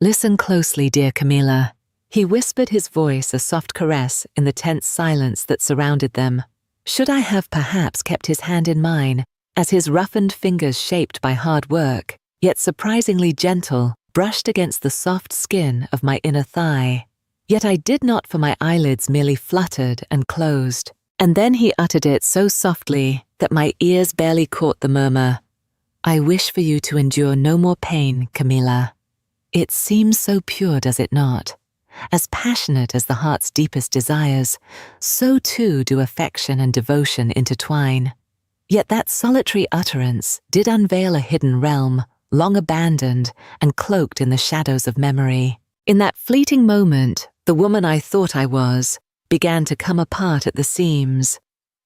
Listen closely, dear Camilla. He whispered, his voice a soft caress in the tense silence that surrounded them. Should I have perhaps kept his hand in mine, as his roughened fingers, shaped by hard work, yet surprisingly gentle, brushed against the soft skin of my inner thigh? Yet I did not, for my eyelids merely fluttered and closed. And then he uttered it so softly that my ears barely caught the murmur. I wish for you to endure no more pain, Camilla. It seems so pure, does it not? As passionate as the heart's deepest desires, so too do affection and devotion intertwine. Yet that solitary utterance did unveil a hidden realm, long abandoned and cloaked in the shadows of memory. In that fleeting moment, the woman I thought I was began to come apart at the seams.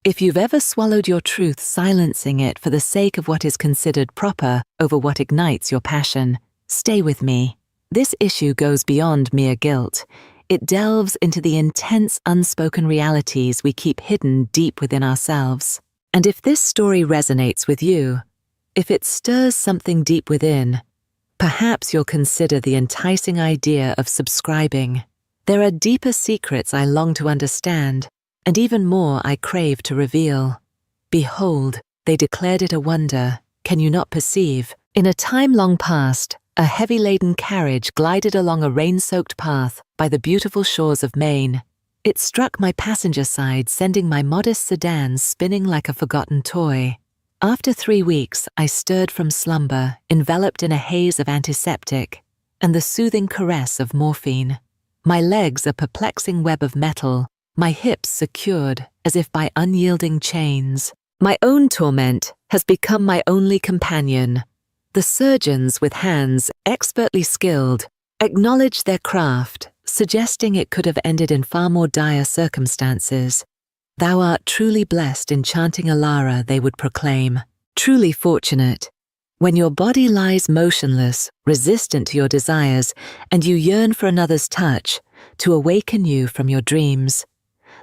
If you've ever swallowed your truth, silencing it for the sake of what is considered proper over what ignites your passion, stay with me. This issue goes beyond mere guilt. It delves into the intense, unspoken realities we keep hidden deep within ourselves. And if this story resonates with you, if it stirs something deep within, perhaps you'll consider the enticing idea of subscribing. There are deeper secrets I long to understand, and even more I crave to reveal. Behold, they declared it a wonder. Can you not perceive? In a time long past, a heavy-laden carriage glided along a rain-soaked path by the beautiful shores of Maine. It struck my passenger side, sending my modest sedan spinning like a forgotten toy. After 3 weeks, I stirred from slumber, enveloped in a haze of antiseptic and the soothing caress of morphine. My legs a perplexing web of metal, my hips secured as if by unyielding chains. My own torment has become my only companion. The surgeons, with hands expertly skilled, acknowledged their craft, suggesting it could have ended in far more dire circumstances. Thou art truly blessed, enchanting Alara, they would proclaim. Truly fortunate. When your body lies motionless, resistant to your desires, and you yearn for another's touch to awaken you from your dreams,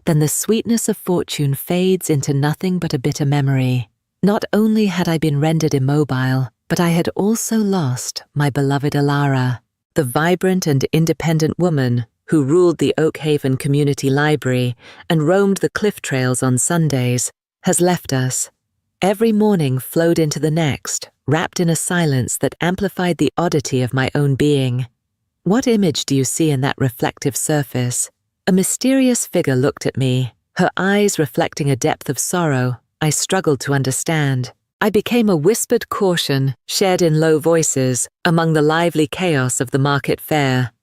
then the sweetness of fortune fades into nothing but a bitter memory. Not only had I been rendered immobile, but I had also lost my beloved Alara, the vibrant and independent woman who ruled the Oak Haven Community Library and roamed the cliff trails on Sundays, has left us. Every morning flowed into the next, wrapped in a silence that amplified the oddity of my own being. What image do you see in that reflective surface? A mysterious figure looked at me, her eyes reflecting a depth of sorrow I struggled to understand. I became a whispered caution, shared in low voices, among the lively chaos of the market fair.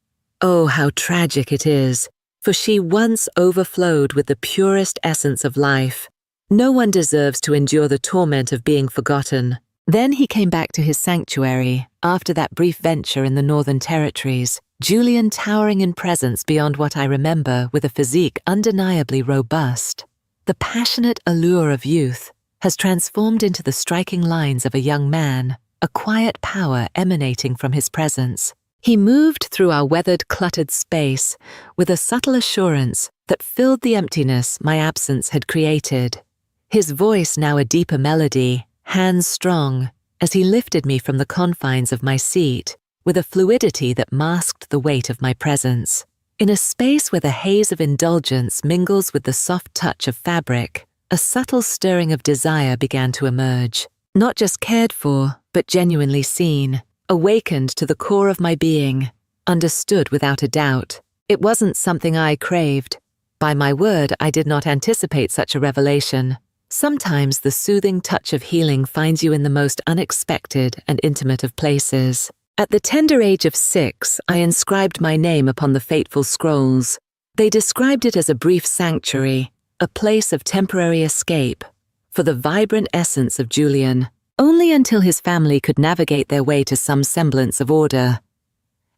Oh, how tragic it is, for she once overflowed with the purest essence of life. No one deserves to endure the torment of being forgotten. Then he came back to his sanctuary, after that brief venture in the Northern Territories, Julian towering in presence beyond what I remember, with a physique undeniably robust. The passionate allure of youth has transformed into the striking lines of a young man, a quiet power emanating from his presence. He moved through our weathered, cluttered space with a subtle assurance that filled the emptiness my absence had created. His voice now a deeper melody, hands strong, as he lifted me from the confines of my seat, with a fluidity that masked the weight of my presence. In a space where the haze of indulgence mingles with the soft touch of fabric, a subtle stirring of desire began to emerge. Not just cared for, but genuinely seen, awakened to the core of my being, understood without a doubt. It wasn't something I craved. By my word, I did not anticipate such a revelation. Sometimes the soothing touch of healing finds you in the most unexpected and intimate of places. At the tender age of 6, I inscribed my name upon the fateful scrolls. They described it as a brief sanctuary, a place of temporary escape, for the vibrant essence of Julian, only until his family could navigate their way to some semblance of order.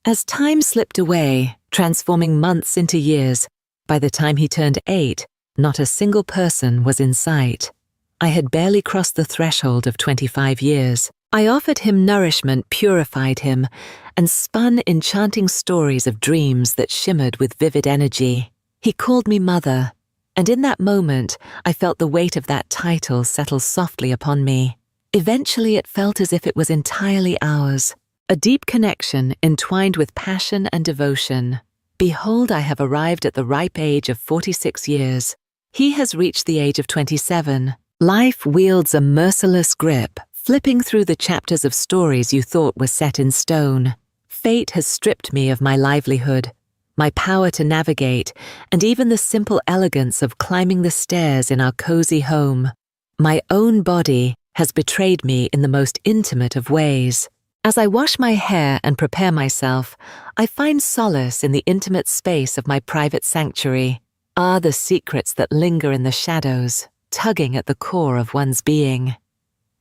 As time slipped away, transforming months into years, by the time he turned 8, not a single person was in sight. I had barely crossed the threshold of 25 years. I offered him nourishment, purified him, and spun enchanting stories of dreams that shimmered with vivid energy. He called me mother, and in that moment I felt the weight of that title settle softly upon me. Eventually it felt as if it was entirely ours. a deep connection entwined with passion and devotion. Behold, I have arrived at the ripe age of 46 years. He has reached the age of 27. Life wields a merciless grip, flipping through the chapters of stories you thought were set in stone. Fate has stripped me of my livelihood, my power to navigate, and even the simple elegance of climbing the stairs in our cozy home. My own body has betrayed me in the most intimate of ways. As I wash my hair and prepare myself, I find solace in the intimate space of my private sanctuary. Ah, the secrets that linger in the shadows, tugging at the core of one's being.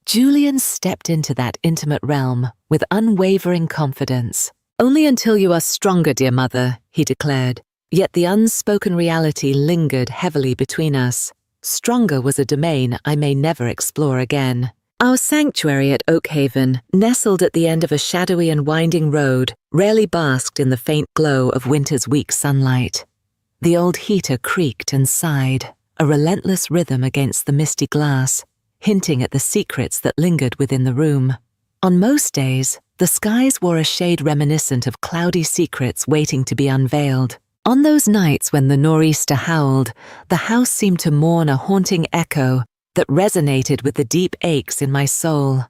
Julian stepped into that intimate realm with unwavering confidence. "Only until you are stronger, dear mother," he declared. Yet the unspoken reality lingered heavily between us. Stronger was a domain I may never explore again. Our sanctuary at Oakhaven, nestled at the end of a shadowy and winding road, rarely basked in the faint glow of winter's weak sunlight. The old heater creaked and sighed, a relentless rhythm against the misty glass, hinting at the secrets that lingered within the room. On most days, the skies wore a shade reminiscent of cloudy secrets waiting to be unveiled. On those nights when the nor'easter howled, the house seemed to mourn a haunting echo that resonated with the deep aches in my soul.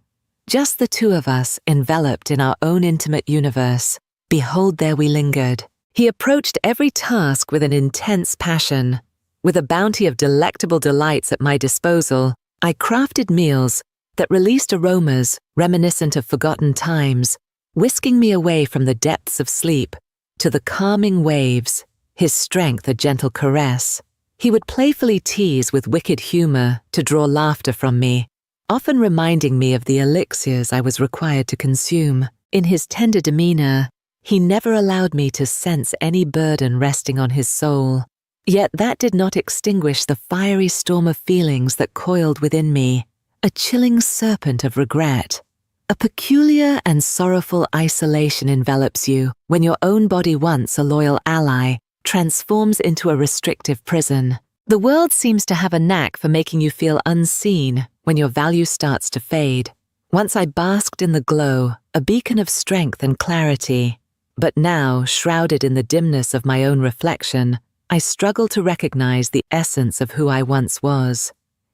Just the two of us, enveloped in our own intimate universe. Behold, there we lingered. He approached every task with an intense passion. With a bounty of delectable delights at my disposal, I crafted meals that released aromas reminiscent of forgotten times, whisking me away from the depths of sleep to the calming waves, his strength a gentle caress. He would playfully tease with wicked humor to draw laughter from me, often reminding me of the elixirs I was required to consume. In his tender demeanor, he never allowed me to sense any burden resting on his soul. Yet that did not extinguish the fiery storm of feelings that coiled within me, a chilling serpent of regret. A peculiar and sorrowful isolation envelops you when your own body, once a loyal ally, transforms into a restrictive prison. The world seems to have a knack for making you feel unseen when your value starts to fade. Once I basked in the glow, a beacon of strength and clarity. But now, shrouded in the dimness of my own reflection, I struggle to recognize the essence of who I once was.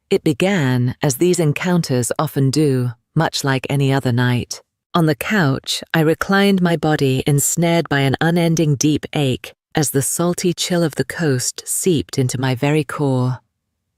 It began, as these encounters often do, much like any other night. On the couch, I reclined, my body ensnared by an unending deep ache as the salty chill of the coast seeped into my very core.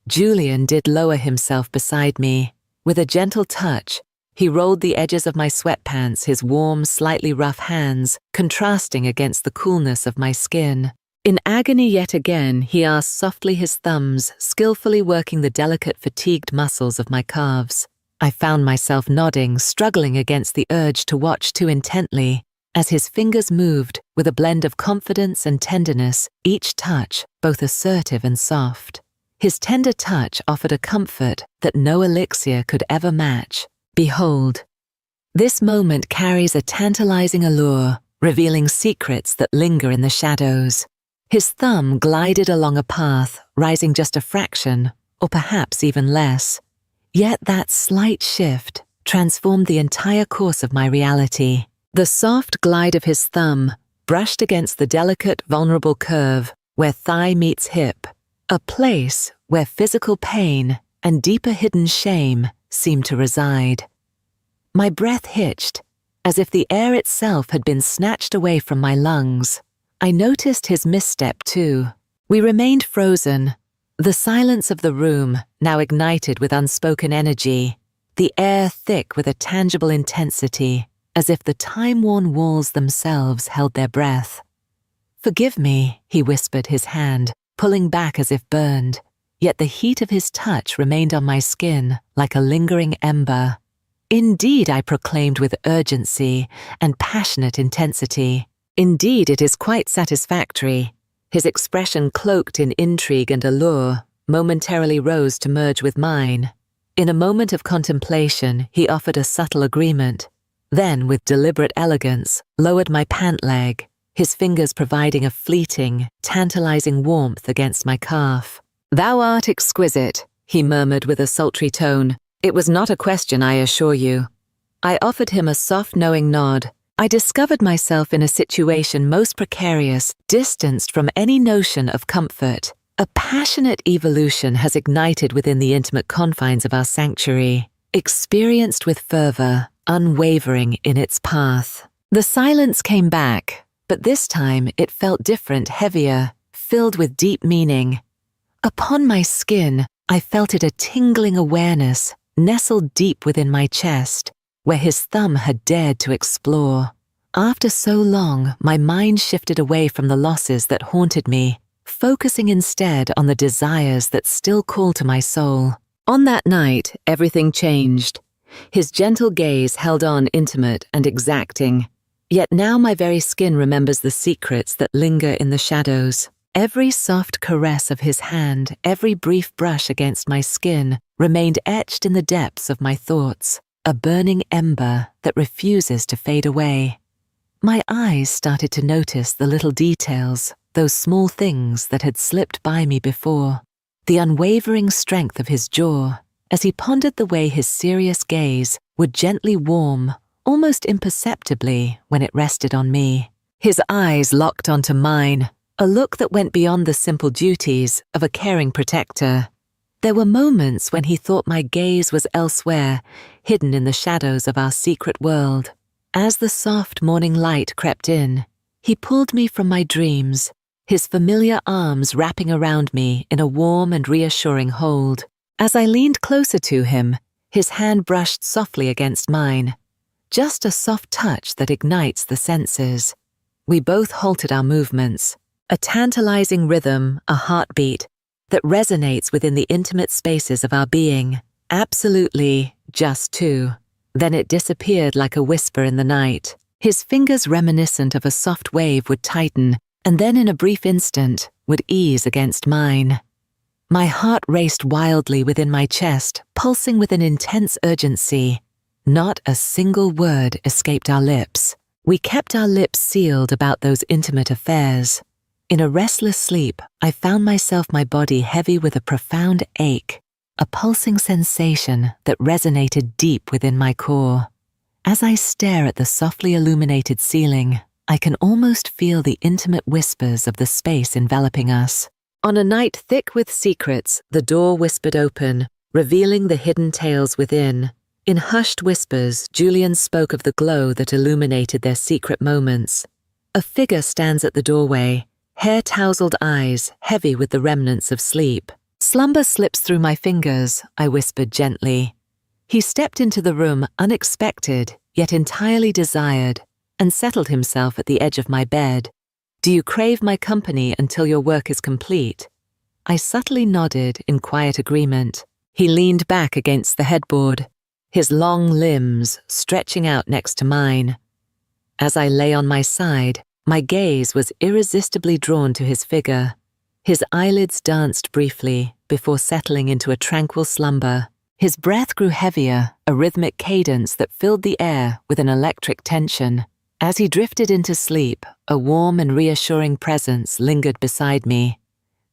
Julian did lower himself beside me. With a gentle touch, he rolled the edges of my sweatpants, his warm, slightly rough hands contrasting against the coolness of my skin. In agony yet again, he asked softly, his thumbs skillfully working the delicate, fatigued muscles of my calves. I found myself nodding, struggling against the urge to watch too intently, as his fingers moved with a blend of confidence and tenderness, each touch both assertive and soft. His tender touch offered a comfort that no elixir could ever match. Behold, this moment carries a tantalizing allure, revealing secrets that linger in the shadows. His thumb glided along a path, rising just a fraction, or perhaps even less. Yet that slight shift transformed the entire course of my reality. The soft glide of his thumb brushed against the delicate, vulnerable curve where thigh meets hip, a place where physical pain and deeper hidden shame seemed to reside. My breath hitched, as if the air itself had been snatched away from my lungs. I noticed his misstep too. We remained frozen, the silence of the room now ignited with unspoken energy, the air thick with a tangible intensity, as if the time-worn walls themselves held their breath. "Forgive me," he whispered, his hand pulling back as if burned, yet the heat of his touch remained on my skin like a lingering ember. "Indeed," I proclaimed with urgency and passionate intensity. "Indeed, it is quite satisfactory." His expression, cloaked in intrigue and allure, momentarily rose to merge with mine. In a moment of contemplation, he offered a subtle agreement, then, with deliberate elegance, lowered my pant leg, his fingers providing a fleeting, tantalizing warmth against my calf. "Thou art exquisite," he murmured with a sultry tone. "It was not a question, I assure you." I offered him a soft, knowing nod. I discovered myself in a situation most precarious, distanced from any notion of comfort. A passionate evolution has ignited within the intimate confines of our sanctuary, experienced with fervor, unwavering in its path. The silence came back, but this time it felt different, heavier, filled with deep meaning. Upon my skin, I felt it, a tingling awareness, nestled deep within my chest, where his thumb had dared to explore. After so long, my mind shifted away from the losses that haunted me, focusing instead on the desires that still called to my soul. On that night, everything changed. His gentle gaze held on, intimate and exacting. Yet now my very skin remembers the secrets that linger in the shadows. Every soft caress of his hand, every brief brush against my skin, remained etched in the depths of my thoughts, a burning ember that refuses to fade away. My eyes started to notice the little details, those small things that had slipped by me before. The unwavering strength of his jaw, as he pondered the way his serious gaze would gently warm, almost imperceptibly, when it rested on me. His eyes locked onto mine, a look that went beyond the simple duties of a caring protector. There were moments when he thought my gaze was elsewhere, hidden in the shadows of our secret world. As the soft morning light crept in, he pulled me from my dreams, his familiar arms wrapping around me in a warm and reassuring hold. As I leaned closer to him, his hand brushed softly against mine, just a soft touch that ignites the senses. We both halted our movements, a tantalizing rhythm, a heartbeat that resonates within the intimate spaces of our being. Absolutely just two. Then it disappeared like a whisper in the night. His fingers, reminiscent of a soft wave, would tighten, and then in a brief instant would ease against mine. My heart raced wildly within my chest, pulsing with an intense urgency. Not a single word escaped our lips. We kept our lips sealed about those intimate affairs. In a restless sleep, I found myself, my body heavy with a profound ache, a pulsing sensation that resonated deep within my core. As I stare at the softly illuminated ceiling, I can almost feel the intimate whispers of the space enveloping us. On a night thick with secrets, the door whispered open, revealing the hidden tales within. In hushed whispers, Julian spoke of the glow that illuminated their secret moments. A figure stands at the doorway, hair-tousled eyes heavy with the remnants of sleep. Slumber slips through my fingers, I whispered gently. He stepped into the room, unexpected, yet entirely desired, and settled himself at the edge of my bed. Do you crave my company until your work is complete? I subtly nodded in quiet agreement. He leaned back against the headboard, his long limbs stretching out next to mine. As I lay on my side, my gaze was irresistibly drawn to his figure. His eyelids danced briefly before settling into a tranquil slumber. His breath grew heavier, a rhythmic cadence that filled the air with an electric tension. As he drifted into sleep, a warm and reassuring presence lingered beside me.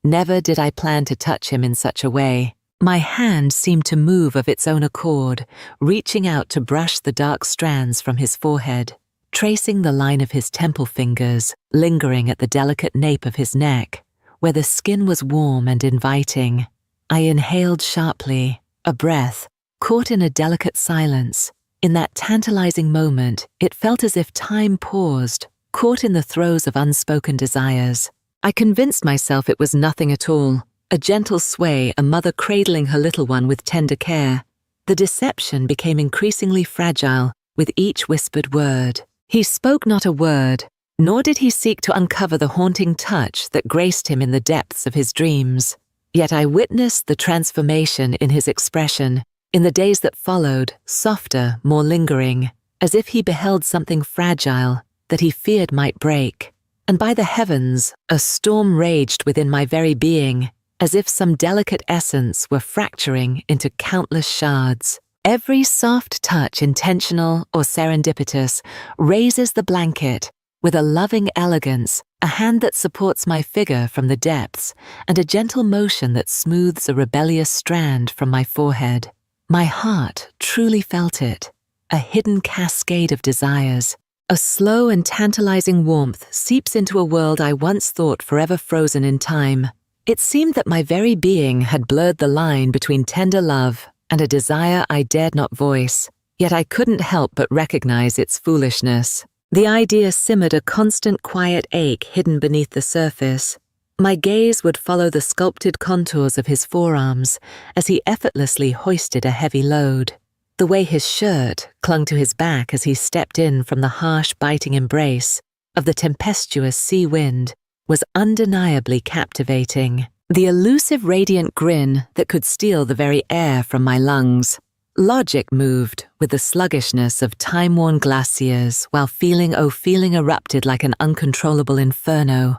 Never did I plan to touch him in such a way. My hand seemed to move of its own accord, reaching out to brush the dark strands from his forehead, tracing the line of his temple fingers, lingering at the delicate nape of his neck, where the skin was warm and inviting. I inhaled sharply, a breath, caught in a delicate silence. In that tantalizing moment, it felt as if time paused, caught in the throes of unspoken desires. I convinced myself it was nothing at all, a gentle sway, a mother cradling her little one with tender care. The deception became increasingly fragile with each whispered word. He spoke not a word, nor did he seek to uncover the haunting touch that graced him in the depths of his dreams. Yet I witnessed the transformation in his expression, in the days that followed, softer, more lingering, as if he beheld something fragile that he feared might break. And by the heavens, a storm raged within my very being, as if some delicate essence were fracturing into countless shards. Every soft touch, intentional or serendipitous, raises the blanket with a loving elegance, a hand that supports my figure from the depths, and a gentle motion that smooths a rebellious strand from my forehead. My heart truly felt it, a hidden cascade of desires, A slow and tantalizing warmth seeps into a world I once thought forever frozen in time. It seemed that my very being had blurred the line between tender love and a desire I dared not voice, yet I couldn't help but recognize its foolishness. The idea simmered a constant quiet ache hidden beneath the surface. My gaze would follow the sculpted contours of his forearms as he effortlessly hoisted a heavy load. The way his shirt clung to his back as he stepped in from the harsh, biting embrace of the tempestuous sea wind was undeniably captivating. The elusive, radiant grin that could steal the very air from my lungs. Logic moved with the sluggishness of time-worn glaciers while feeling erupted like an uncontrollable inferno.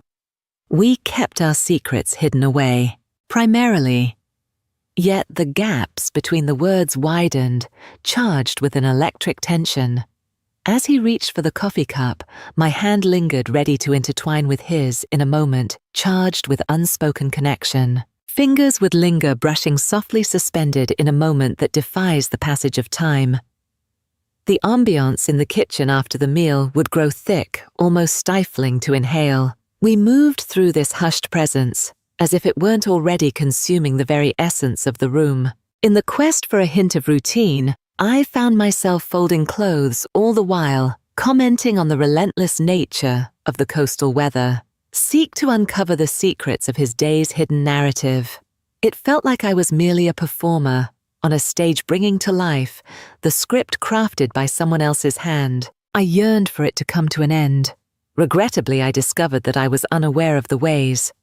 We kept our secrets hidden away, primarily. Yet the gaps between the words widened, charged with an electric tension. As he reached for the coffee cup, my hand lingered ready to intertwine with his in a moment charged with unspoken connection. Fingers would linger brushing softly suspended in a moment that defies the passage of time. The ambiance in the kitchen after the meal would grow thick, almost stifling to inhale. We moved through this hushed presence, as if it weren't already consuming the very essence of the room. In the quest for a hint of routine, I found myself folding clothes all the while, commenting on the relentless nature of the coastal weather. Seek to uncover the secrets of his day's hidden narrative. It felt like I was merely a performer, on a stage bringing to life the script crafted by someone else's hand. I yearned for it to come to an end. Regrettably, I discovered that I was unaware of the ways,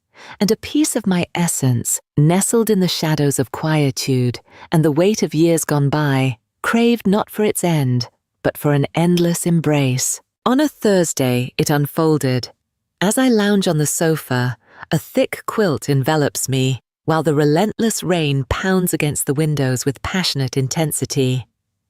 and a piece of my essence, nestled in the shadows of quietude and the weight of years gone by, craved not for its end, but for an endless embrace. On a Thursday, it unfolded. As I lounge on the sofa, a thick quilt envelops me, while the relentless rain pounds against the windows with passionate intensity.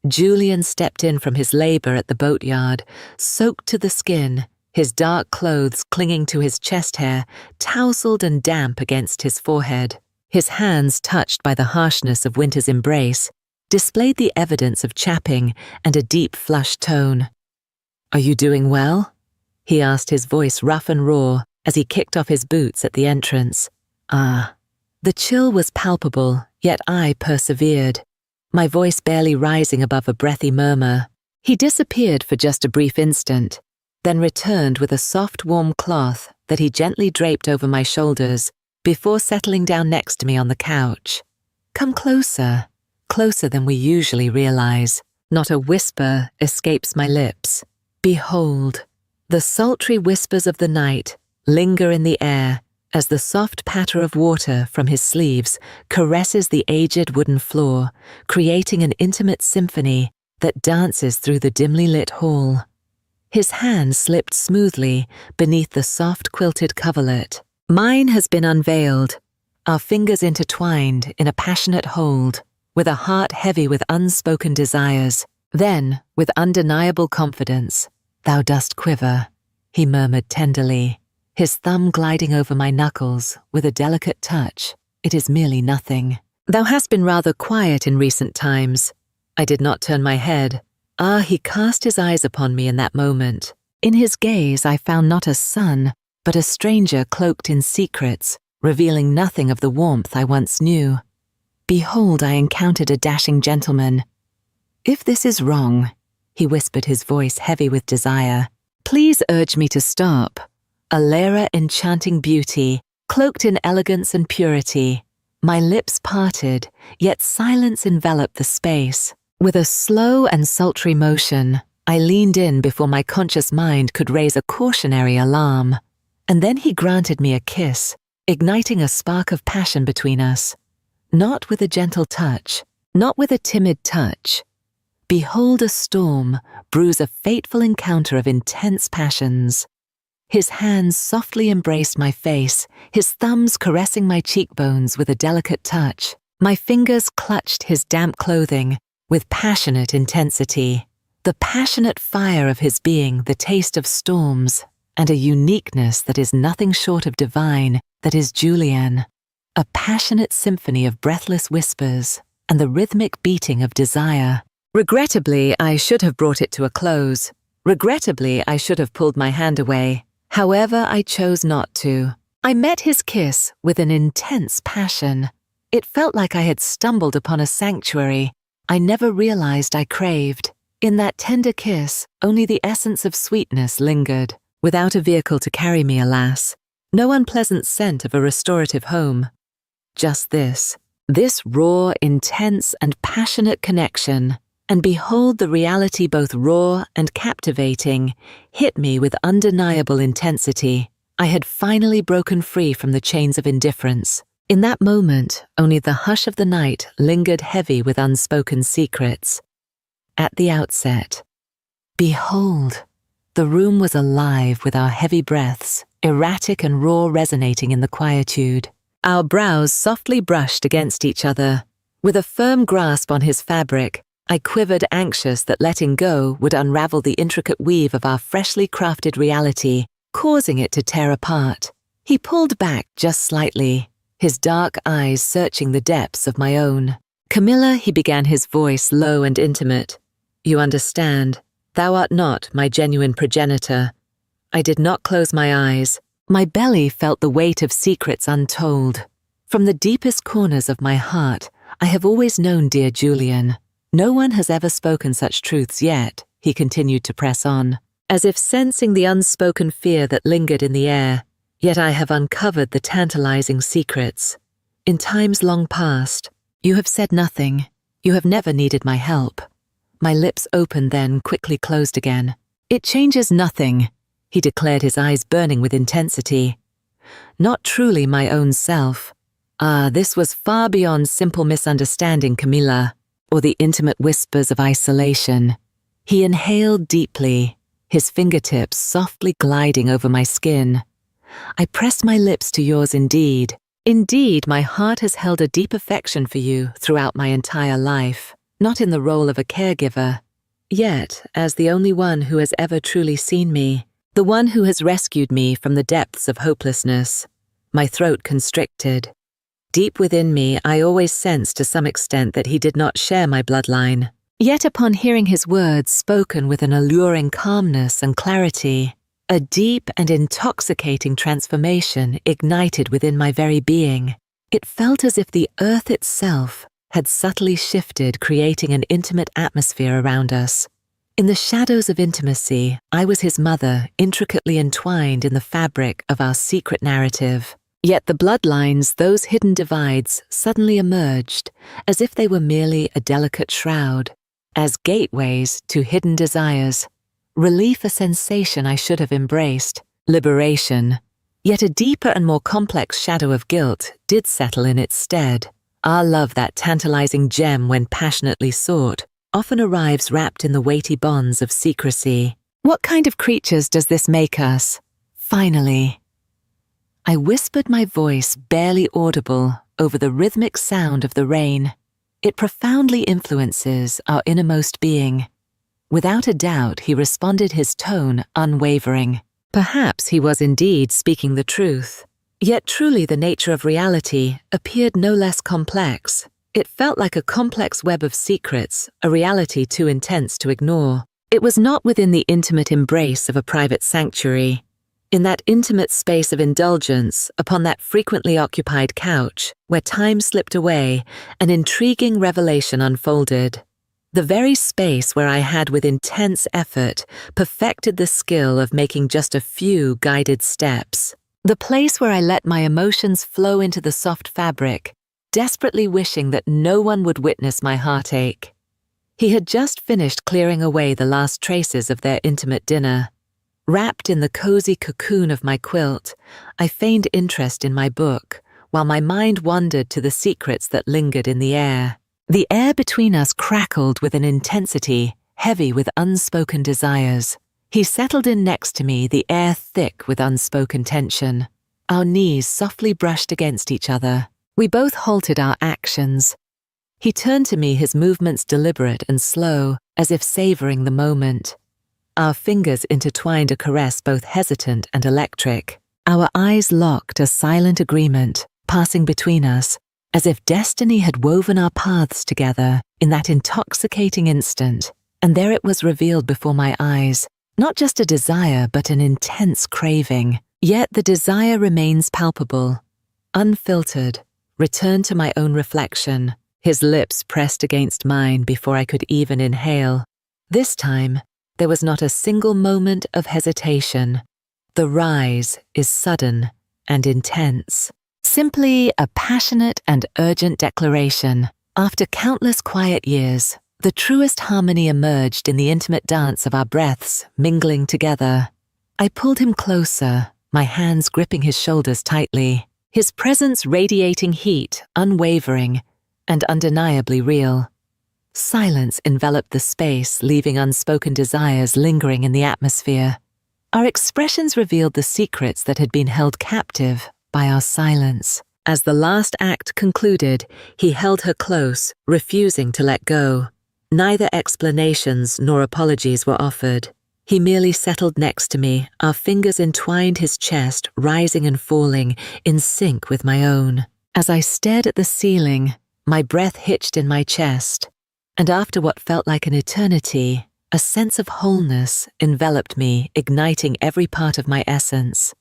Julian stepped in from his labor at the boatyard, soaked to the skin, his dark clothes clinging to his chest hair, tousled and damp against his forehead. His hands, touched by the harshness of winter's embrace, displayed the evidence of chapping and a deep flushed tone. "Are you doing well?" he asked, his voice rough and raw as he kicked off his boots at the entrance. The chill was palpable, yet I persevered, my voice barely rising above a breathy murmur. He disappeared for just a brief instant, then returned with a soft, warm cloth that he gently draped over my shoulders before settling down next to me on the couch. "Come closer, closer than we usually realize." Not a whisper escapes my lips. Behold, the sultry whispers of the night linger in the air as the soft patter of water from his sleeves caresses the aged wooden floor, creating an intimate symphony that dances through the dimly lit hall. His hand slipped smoothly beneath the soft quilted coverlet. Mine has been unveiled, our fingers intertwined in a passionate hold, with a heart heavy with unspoken desires. Then, with undeniable confidence, "Thou dost quiver," he murmured tenderly, his thumb gliding over my knuckles with a delicate touch. "It is merely nothing. Thou hast been rather quiet in recent times." I did not turn my head. He cast his eyes upon me in that moment. In his gaze I found not a son, but a stranger cloaked in secrets, revealing nothing of the warmth I once knew. "Behold, I encountered a dashing gentleman. If this is wrong," he whispered, his voice heavy with desire, "please urge me to stop. A Lyra enchanting beauty, cloaked in elegance and purity." My lips parted, yet silence enveloped the space. With a slow and sultry motion, I leaned in before my conscious mind could raise a cautionary alarm. And then he granted me a kiss, igniting a spark of passion between us. Not with a gentle touch, not with a timid touch. Behold a storm brews a fateful encounter of intense passions. His hands softly embraced my face, his thumbs caressing my cheekbones with a delicate touch. My fingers clutched his damp clothing with passionate intensity. The passionate fire of his being, the taste of storms, and a uniqueness that is nothing short of divine, that is Julian. A passionate symphony of breathless whispers and the rhythmic beating of desire. Regrettably, I should have brought it to a close. Regrettably, I should have pulled my hand away. However, I chose not to. I met his kiss with an intense passion. It felt like I had stumbled upon a sanctuary I never realized I craved. In that tender kiss, only the essence of sweetness lingered, without a vehicle to carry me, alas. No unpleasant scent of a restorative home. Just this raw, intense, and passionate connection. And behold, the reality, both raw and captivating, hit me with undeniable intensity. I had finally broken free from the chains of indifference. In that moment, only the hush of the night lingered heavy with unspoken secrets. At the outset, behold, the room was alive with our heavy breaths, erratic and raw, resonating in the quietude. Our brows softly brushed against each other. With a firm grasp on his fabric, I quivered, anxious that letting go would unravel the intricate weave of our freshly crafted reality, causing it to tear apart. He pulled back just slightly, his dark eyes searching the depths of my own. "Camilla," he began, his voice low and intimate. "You understand. Thou art not my genuine progenitor." I did not close my eyes. My belly felt the weight of secrets untold. From the deepest corners of my heart, I have always known, dear Julian. No one has ever spoken such truths yet, he continued to press on, as if sensing the unspoken fear that lingered in the air. Yet I have uncovered the tantalizing secrets. In times long past, you have said nothing. You have never needed my help. My lips opened, then quickly closed again. "It changes nothing," he declared, his eyes burning with intensity. "Not truly my own self. This was far beyond simple misunderstanding, Camilla, or the intimate whispers of isolation." He inhaled deeply, his fingertips softly gliding over my skin. I pressed my lips to yours. Indeed, my heart has held a deep affection for you throughout my entire life, not in the role of a caregiver, yet as the only one who has ever truly seen me, the one who has rescued me from the depths of hopelessness. My throat constricted. Deep within me, I always sensed to some extent that he did not share my bloodline. Yet upon hearing his words spoken with an alluring calmness and clarity, a deep and intoxicating transformation ignited within my very being. It felt as if the earth itself had subtly shifted, creating an intimate atmosphere around us. In the shadows of intimacy, I was his mother, intricately entwined in the fabric of our secret narrative. Yet the bloodlines, those hidden divides, suddenly emerged, as if they were merely a delicate shroud, as gateways to hidden desires. Relief, a sensation I should have embraced. Liberation. Yet a deeper and more complex shadow of guilt did settle in its stead. Our love, that tantalizing gem when passionately sought, often arrives wrapped in the weighty bonds of secrecy. What kind of creatures does this make us? Finally. I whispered, my voice barely audible over the rhythmic sound of the rain. It profoundly influences our innermost being. Without a doubt, he responded, his tone unwavering. Perhaps he was indeed speaking the truth. Yet truly the nature of reality appeared no less complex. It felt like a complex web of secrets, a reality too intense to ignore. It was not within the intimate embrace of a private sanctuary. In that intimate space of indulgence, upon that frequently occupied couch, where time slipped away, an intriguing revelation unfolded. The very space where I had, with intense effort, perfected the skill of making just a few guided steps. The place where I let my emotions flow into the soft fabric, desperately wishing that no one would witness my heartache. He had just finished clearing away the last traces of their intimate dinner. Wrapped in the cozy cocoon of my quilt, I feigned interest in my book, while my mind wandered to the secrets that lingered in the air. The air between us crackled with an intensity heavy with unspoken desires. He settled in next to me, the air thick with unspoken tension. Our knees softly brushed against each other. We both halted our actions. He turned to me, his movements deliberate and slow, as if savoring the moment. Our fingers intertwined, a caress both hesitant and electric. Our eyes locked, a silent agreement passing between us, as if destiny had woven our paths together in that intoxicating instant. And there it was, revealed before my eyes, Not just a desire, but an intense craving. Yet the desire remains palpable, unfiltered, returned to my own reflection, his lips pressed against mine before I could even inhale. This time, there was not a single moment of hesitation. The rise is sudden and intense. Simply a passionate and urgent declaration. After countless quiet years, the truest harmony emerged in the intimate dance of our breaths mingling together. I pulled him closer, my hands gripping his shoulders tightly, his presence radiating heat, unwavering, and undeniably real. Silence enveloped the space, leaving unspoken desires lingering in the atmosphere. Our expressions revealed the secrets that had been held captive by our silence. As the last act concluded, he held her close, refusing to let go. Neither explanations nor apologies were offered. He merely settled next to me, our fingers entwined his chest, rising and falling, in sync with my own. As I stared at the ceiling, my breath hitched in my chest, and after what felt like an eternity, a sense of wholeness enveloped me, igniting every part of my essence.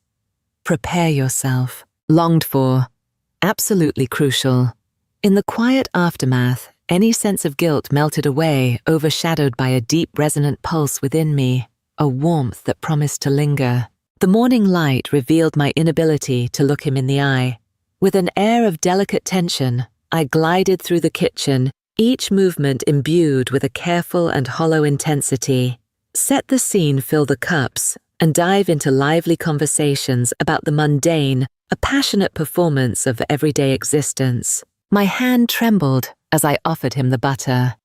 Prepare yourself. Longed for. Absolutely crucial. In the quiet aftermath, any sense of guilt melted away, overshadowed by a deep, resonant pulse within me, a warmth that promised to linger. The morning light revealed my inability to look him in the eye. With an air of delicate tension, I glided through the kitchen, each movement imbued with a careful and hollow intensity. Set the scene, fill the cups, and dive into lively conversations about the mundane, a passionate performance of everyday existence. My hand trembled as I offered him the butter.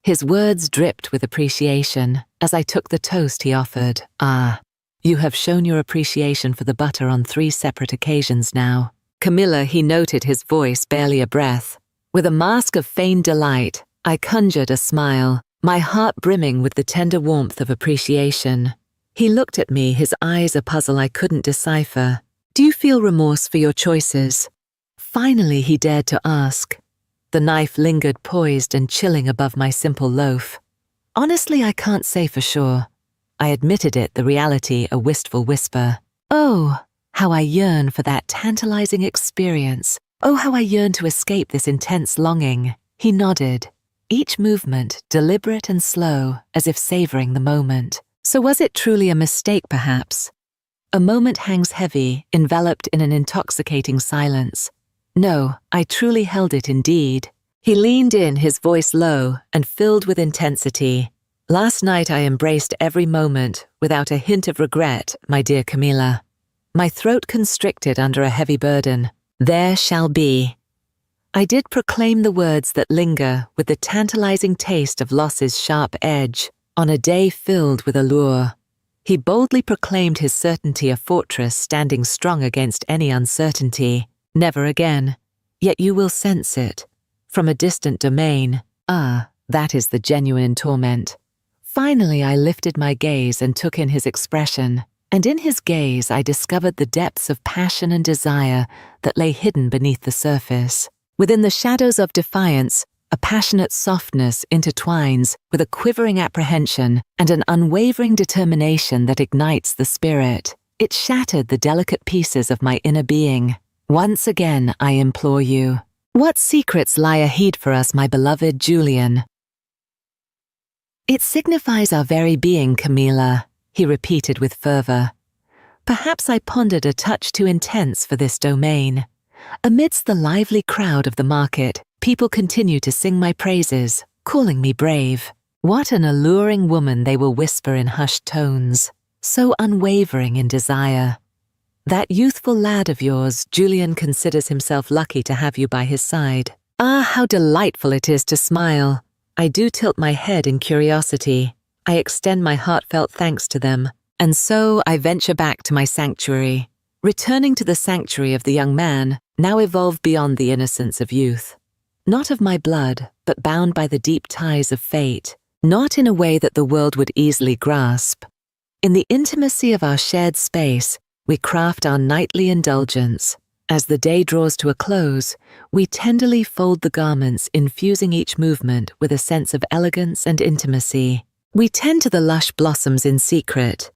His words dripped with appreciation as I took the toast he offered. Ah, you have shown your appreciation for the butter on 3 separate occasions now. Camilla, he noted, his voice barely a breath. With a mask of feigned delight, I conjured a smile, my heart brimming with the tender warmth of appreciation. He looked at me, his eyes a puzzle I couldn't decipher. Do you feel remorse for your choices? Finally, he dared to ask. The knife lingered poised and chilling above my simple loaf. Honestly, I can't say for sure. I admitted it, the reality a wistful whisper. Oh, how I yearn for that tantalizing experience. Oh, how I yearn to escape this intense longing. He nodded, each movement deliberate and slow, as if savoring the moment. So was it truly a mistake, perhaps? A moment hangs heavy, enveloped in an intoxicating silence. No, I truly held it indeed. He leaned in, his voice low and filled with intensity. Last night I embraced every moment without a hint of regret, my dear Camilla. My throat constricted under a heavy burden. There shall be. I did proclaim the words that linger with the tantalizing taste of loss's sharp edge on a day filled with allure. He boldly proclaimed his certainty a fortress standing strong against any uncertainty. Never again. Yet you will sense it. From a distant domain. Ah, that is the genuine torment. Finally, I lifted my gaze and took in his expression. And in his gaze, I discovered the depths of passion and desire that lay hidden beneath the surface. Within the shadows of defiance, a passionate softness intertwines with a quivering apprehension and an unwavering determination that ignites the spirit. It shattered the delicate pieces of my inner being. Once again, I implore you, what secrets lie ahead for us, my beloved Julian? It signifies our very being, Camilla, he repeated with fervor. Perhaps I pondered a touch too intense for this domain. Amidst the lively crowd of the market, people continue to sing my praises, calling me brave. What an alluring woman, they will whisper in hushed tones, so unwavering in desire. That youthful lad of yours, Julian, considers himself lucky to have you by his side. Ah, how delightful it is to smile. I do tilt my head in curiosity. I extend my heartfelt thanks to them, and so I venture back to my sanctuary. Returning to the sanctuary of the young man, now evolved beyond the innocence of youth. Not of my blood, but bound by the deep ties of fate, not in a way that the world would easily grasp. In the intimacy of our shared space, we craft our nightly indulgence. As the day draws to a close, we tenderly fold the garments, infusing each movement with a sense of elegance and intimacy. We tend to the lush blossoms in secret.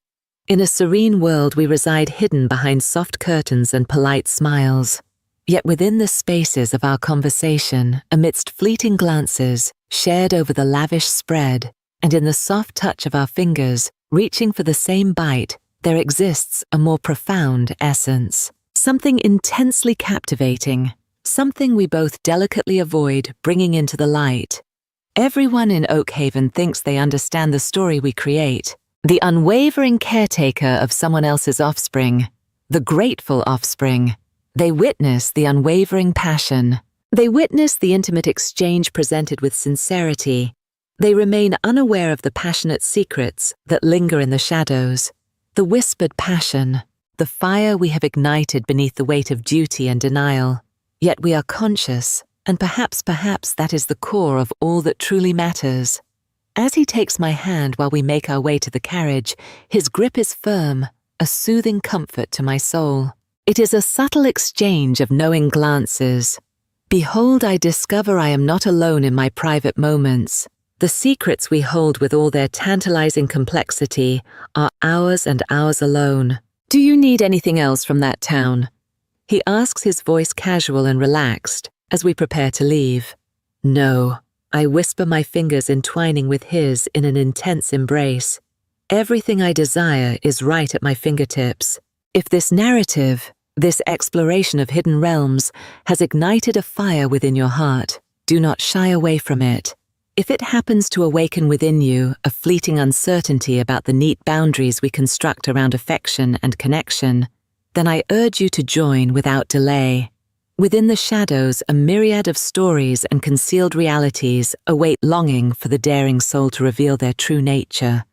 In a serene world we reside hidden behind soft curtains and polite smiles. Yet within the spaces of our conversation, amidst fleeting glances, shared over the lavish spread, and in the soft touch of our fingers, reaching for the same bite, there exists a more profound essence. Something intensely captivating, something we both delicately avoid bringing into the light. Everyone in Oakhaven thinks they understand the story we create, the unwavering caretaker of someone else's offspring, the grateful offspring. They witness the unwavering passion. They witness the intimate exchange presented with sincerity. They remain unaware of the passionate secrets that linger in the shadows, the whispered passion, the fire we have ignited beneath the weight of duty and denial. Yet we are conscious, and perhaps that is the core of all that truly matters. As he takes my hand while we make our way to the carriage, his grip is firm, a soothing comfort to my soul. It is a subtle exchange of knowing glances. Behold, I discover I am not alone in my private moments. The secrets we hold with all their tantalizing complexity are ours and ours alone. Do you need anything else from that town? He asks, his voice casual and relaxed, as we prepare to leave. No, I whisper, my fingers entwining with his in an intense embrace. Everything I desire is right at my fingertips. If this narrative, this exploration of hidden realms, has ignited a fire within your heart, do not shy away from it. If it happens to awaken within you a fleeting uncertainty about the neat boundaries we construct around affection and connection, then I urge you to join without delay. Within the shadows, a myriad of stories and concealed realities await, longing for the daring soul to reveal their true nature.